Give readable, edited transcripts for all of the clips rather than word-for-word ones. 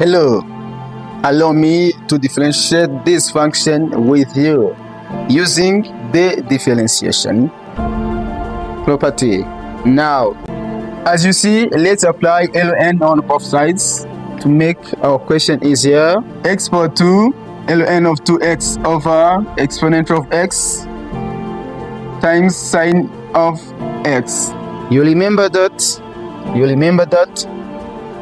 Hello, allow me to differentiate this function with you using the differentiation property. Now, as you see, let's apply ln on both sides to make our question easier. X power 2 ln of 2x over exponent of x times sine of x. You remember that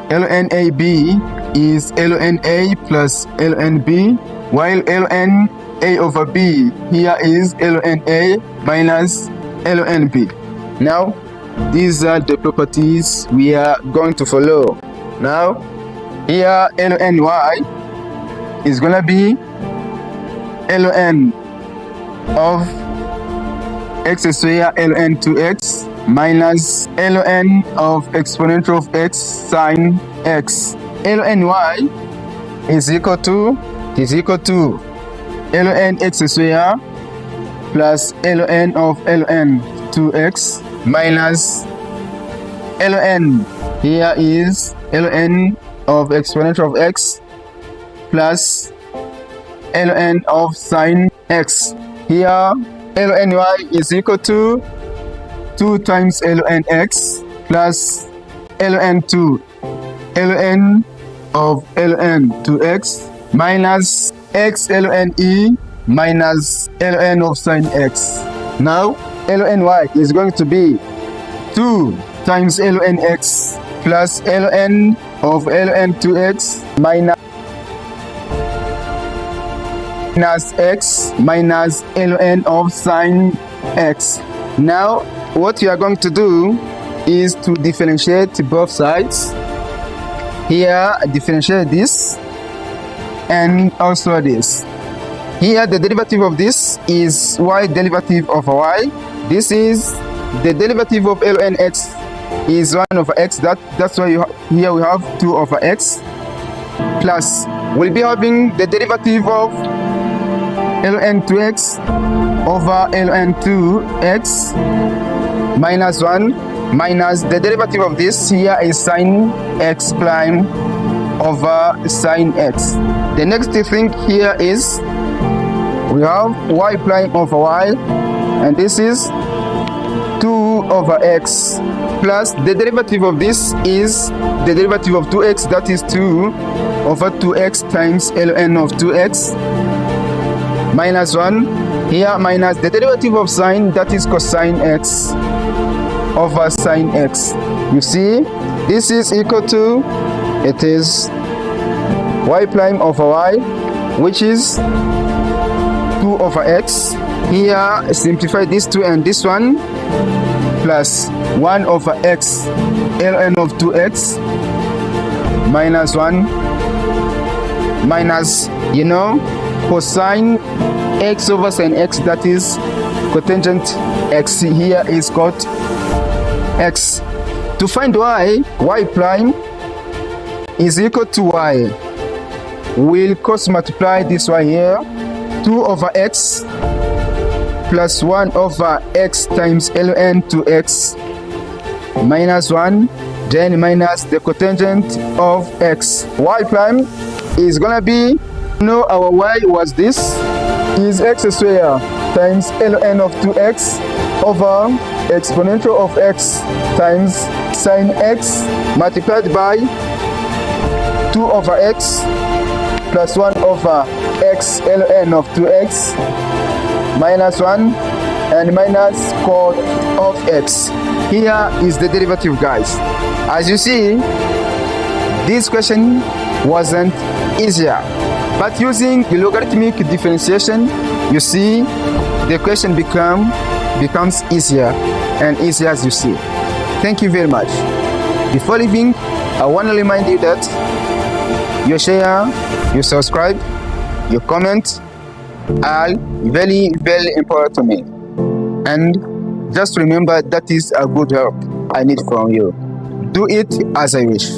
ln AB is ln A plus ln B, while ln A over B here is ln A minus ln B. Now, these are the properties we are going to follow. Now, here ln y is going to be ln of x square ln 2x minus ln of exponent of x sine x. ln y is equal to ln x square plus ln of ln 2x minus ln, here is ln of exponent of x plus ln of sine x. Here ln y is equal to 2 times ln x plus ln 2 ln of ln 2x minus x ln e minus ln of sine x. Now ln y is going to be 2 times ln x plus ln of ln 2x minus x minus ln of sine x. Now what you are going to do is to differentiate both sides. Here differentiate this and also this. Here the derivative of this is y derivative of y. This is the derivative of ln x is 1 over x. That's why here we have 2 over x plus we'll be having the derivative of ln 2x over ln 2x minus 1 minus the derivative of this here is sine x prime over sine x. The next thing here is we have y prime over y, and this is 2 over x plus the derivative of this is the derivative of 2x, that is 2 over 2x times ln of 2x minus 1 here minus the derivative of sine, that is cosine x over sine x. You see, this is equal to, it is y prime over y, which is 2 over x. Here simplify this 2 and this one plus 1 over x ln of 2x minus 1 minus, cosine x over sine x, that is cotangent x, here is cot x. To find y prime is equal to y, we'll cross multiply this y here, 2 over x plus 1 over x times ln 2x minus 1, then minus the cotangent of x. Y prime is gonna be, our y was this, is x square times ln of 2x over exponential of x times sine x multiplied by 2 over x plus 1 over x ln of 2x minus 1 and minus cot of x. Here is the derivative, guys. As you see, this question wasn't easier, but using the logarithmic differentiation, you see the question becomes easier and easier, as you see. Thank you very much. Before leaving, I want to remind you that your share, your subscribe, your comment are very, very important to me. And just remember, that is a good help I need from you. Do it as I wish.